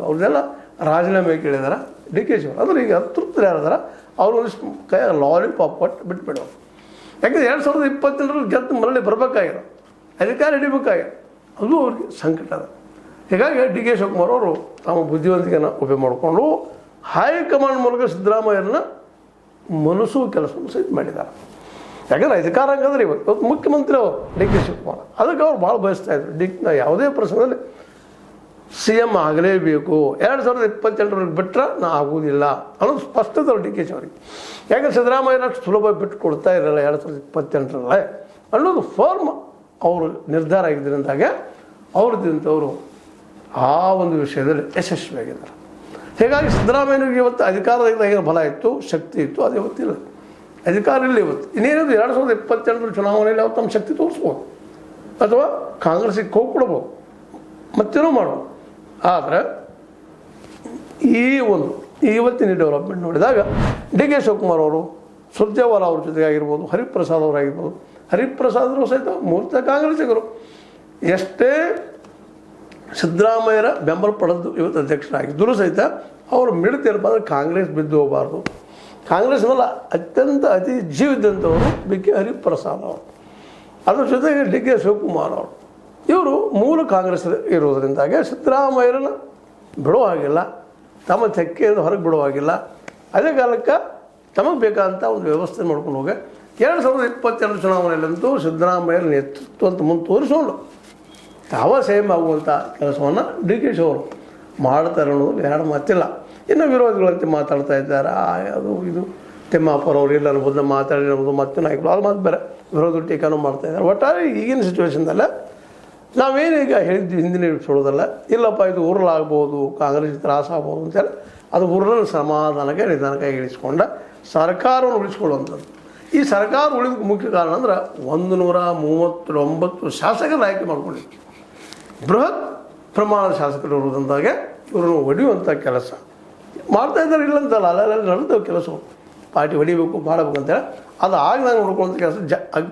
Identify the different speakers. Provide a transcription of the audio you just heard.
Speaker 1: ಅವ್ರನ್ನೆಲ್ಲ ರಾಜೀನಾಮೆ ಕೇಳಿದಾರೆ D K Shivakumar. ಅಂದ್ರೆ ಈಗ ಅತೃಪ್ತರು ಯಾರಿದಾರ ಅವ್ರು ಒಂದಿಷ್ಟು ಕೈ ಲಾಲಿಪಾಪ್ ಕೊಟ್ಟು ಬಿಟ್ಬಿಡೋರು. ಯಾಕಂದರೆ 2028ರಲ್ಲಿ ಗೆದ್ದು ಮರಳಿ ಬರಬೇಕಾಗಿರೋ ಅಧಿಕಾರ ಹಿಡಿಬೇಕಾಗಿರೋ ಅದು ಅವ್ರಿಗೆ ಸಂಕಟ ಅದ. ಹೀಗಾಗಿ ಡಿ ಕೆ ಶಿವಕುಮಾರ್ ಅವರು ತಮ್ಮ ಬುದ್ಧಿವಂತಿಕೆಯನ್ನು ಉಪಯೋಗ ಮಾಡಿಕೊಂಡು ಹೈಕಮಾಂಡ್ ಮೂಲಕ ಸಿದ್ದರಾಮಯ್ಯರನ್ನ ಮನಸ್ಸು ಕೆಲಸವನ್ನು ಸಹಿತ ಮಾಡಿದ್ದಾರೆ. ಯಾಕಂದರೆ ಅಧಿಕಾರ ಹಂಗಂದ್ರೆ ಇವತ್ತು ಮುಖ್ಯಮಂತ್ರಿ ಅವರು ಡಿ ಕೆ ಶಿವಕುಮಾರ್, ಅದಕ್ಕೆ ಅವ್ರು ಭಾಳ ಬಯಸ್ತಾಯಿದ್ರು ಯಾವುದೇ ಪ್ರಸಂಗದಲ್ಲಿ ಸಿ ಎಮ್ ಆಗಲೇಬೇಕು, 2028ರವರೆಗೆ ಬಿಟ್ಟರೆ ನಾ ಆಗುವುದಿಲ್ಲ ಅನ್ನೋದು ಸ್ಪಷ್ಟತೆ ಡಿ ಕೆ ಶಿ ಅವರಿಗೆ. ಯಾಕಂದ್ರೆ ಸಿದ್ದರಾಮಯ್ಯನ ಅಷ್ಟು ಸುಲಭ ಬಿಟ್ಟು ಕೊಡ್ತಾ ಇರಲ್ಲ 2028ರಲ್ಲೇ ಅನ್ನೋದು ಫರ್ಮ್ ಅವರು ನಿರ್ಧಾರ ಆಗಿದ್ದರಿಂದಾಗೆ ಅವ್ರದ್ದಿಂತವರು ಆ ಒಂದು ವಿಷಯದಲ್ಲಿ ಯಶಸ್ವಿಯಾಗಿದ್ದಾರೆ. ಹೀಗಾಗಿ ಸಿದ್ದರಾಮಯ್ಯನಿಗೆ ಇವತ್ತು ಅಧಿಕಾರದಿಂದ ಏನು ಬಲ ಇತ್ತು, ಶಕ್ತಿ ಇತ್ತು, ಅದು ಇವತ್ತಿಲ್ಲ. ಅಧಿಕಾರ ಇಲ್ಲ ಇವತ್ತು. ಇನ್ನೇನಿದು 2028ರ ಚುನಾವಣೆಯಲ್ಲಿ ಅವತ್ತು ನಮ್ಮ ಶಕ್ತಿ ತೋರಿಸ್ಬೋದು ಅಥವಾ ಕಾಂಗ್ರೆಸ್ಸಿಗೆ ಕೋ ಕೊಡ್ಬೋದು, ಮತ್ತೇನೋ ಮಾಡ್ಬೋದು. ಆದರೆ ಇವತ್ತಿನ ಡೆವಲಪ್ಮೆಂಟ್ ನೋಡಿದಾಗ ಡಿ ಕೆ ಶಿವಕುಮಾರ್ ಅವರು ಸುರ್ಜೇವಾಲಾ ಅವ್ರ ಜೊತೆಗೆ ಆಗಿರ್ಬೋದು, ಹರಿಪ್ರಸಾದ್ ಅವರಾಗಿರ್ಬೋದು. ಹರಿಪ್ರಸಾದರು ಸಹಿತ ಮೂಲತಃ ಕಾಂಗ್ರೆಸ್ಸಿಗರು. ಎಷ್ಟೇ ಸಿದ್ದರಾಮಯ್ಯರ ಬೆಂಬಲ ಪಡೆದು ಇವತ್ತು ಅಧ್ಯಕ್ಷರಾಗಿದ್ದರೂ ಸಹಿತ ಅವರು ಮಿಡಿತಿರಬಾರ್ದು, ಕಾಂಗ್ರೆಸ್ ಬಿದ್ದು ಹೋಗಬಾರ್ದು. ಕಾಂಗ್ರೆಸ್ ಮೇಲೆ ಅತಿ ಜೀವಿದ್ದಂಥವರು ಬಿ ಕೆ ಹರಿಪ್ರಸಾದ್ ಅವರು, ಅದ್ರ ಜೊತೆಗೆ ಡಿ ಕೆ ಶಿವಕುಮಾರ್ ಅವರು. ಇವರು ಮೂಲ ಕಾಂಗ್ರೆಸ್ ಇರೋದರಿಂದಾಗೆ ಸಿದ್ದರಾಮಯ್ಯರನ್ನು ಬಿಡೋ ಹಾಗಿಲ್ಲ, ತಮ್ಮ ತೆಕ್ಕೆಯಿಂದ ಹೊರಗೆ ಬಿಡೋ ಹಾಗಿಲ್ಲ. ಅದೇ ಕಾಲಕ್ಕೆ ತಮಗೆ ಬೇಕಾದಂಥ ಒಂದು ವ್ಯವಸ್ಥೆ ಮಾಡ್ಕೊಂಡು ಹೋಗಿ 2022 ಚುನಾವಣೆಯಲ್ಲಂತೂ ಸಿದ್ದರಾಮಯ್ಯರ ನೇತೃತ್ವ ಅಂತ ಮುಂದೆ ತೋರಿಸ್ಕೊಂಡು ತಾವ ಸೇಮ್ ಆಗುವಂಥ ಕೆಲಸವನ್ನು ಡಿ ಕೆ ಶಿ ಅವರು ಮಾಡ್ತಾರೆ ಅನ್ನೋದು ಎರಡು ಮಾತಿಲ್ಲ. ಇನ್ನು ವಿರೋಧಿಗಳಂತೆ ಮಾತಾಡ್ತಾ ಇದ್ದಾರೆ, ಅದು ಇದು ತಿಮ್ಮಾಪುರ ಅವರು ಇಲ್ಲ ಅನ್ನೋದನ್ನ ಮಾತಾಡಿ ಅನ್ನೋದು ಮತ್ತೆ ನಾಯಕರು ಅದು ಮಾತು ಬೇರೆ, ವಿರೋಧ ಟೀಕಾನು ಮಾಡ್ತಾಯಿದ್ದಾರೆ. ಒಟ್ಟಾರೆ ಈಗಿನ ಸಿಚುವೇಶನ್ದಲ್ಲ ನಾವೇನೀಗ ಹೇಳಿದ್ವಿ ಹಿಂದಿನ ಹೇಳೋದಲ್ಲ, ಇಲ್ಲಪ್ಪ ಇದು ಉರುಳಾಗ್ಬೋದು, ಕಾಂಗ್ರೆಸ್ ತ್ರಾಸ ಆಗ್ಬೋದು ಅಂತೇಳಿ ಅದು ಉರುಳನ್ನು ಸಮಾಧಾನಕ್ಕೆ ನಿಧಾನಕ್ಕೆ ಇಳಿಸ್ಕೊಂಡ ಸರ್ಕಾರವನ್ನು ಉಳಿಸ್ಕೊಳ್ಳುವಂಥದ್ದು. ಈ ಸರ್ಕಾರ ಉಳಿದಕ್ಕೆ ಮುಖ್ಯ ಕಾರಣ ಅಂದ್ರೆ 139 ಶಾಸಕರ ಆಯ್ಕೆ ಮಾಡ್ಕೊಂಡಿತ್ತು. ಬೃಹತ್ ಪ್ರಮಾಣದ ಶಾಸಕರು ಇರುವುದಂತಾಗೆ ಇವ್ರನ್ನು ಹೊಡೆಯುವಂಥ ಕೆಲಸ ಮಾಡ್ತಾಯಿದ್ದಾರೆ. ಇಲ್ಲಂತಲ್ಲ, ಅಲ್ಲೆಲ್ಲ ನಡೆದವು ಕೆಲಸವು, ಪಾರ್ಟಿ ಹೊಡಿಬೇಕು ಮಾಡಬೇಕು ಅಂತೇಳಿ ಅದು ಆಗ ನಾನು ನೋಡ್ಕೊಳ್ಳೋಂಥ ಕೆಲಸ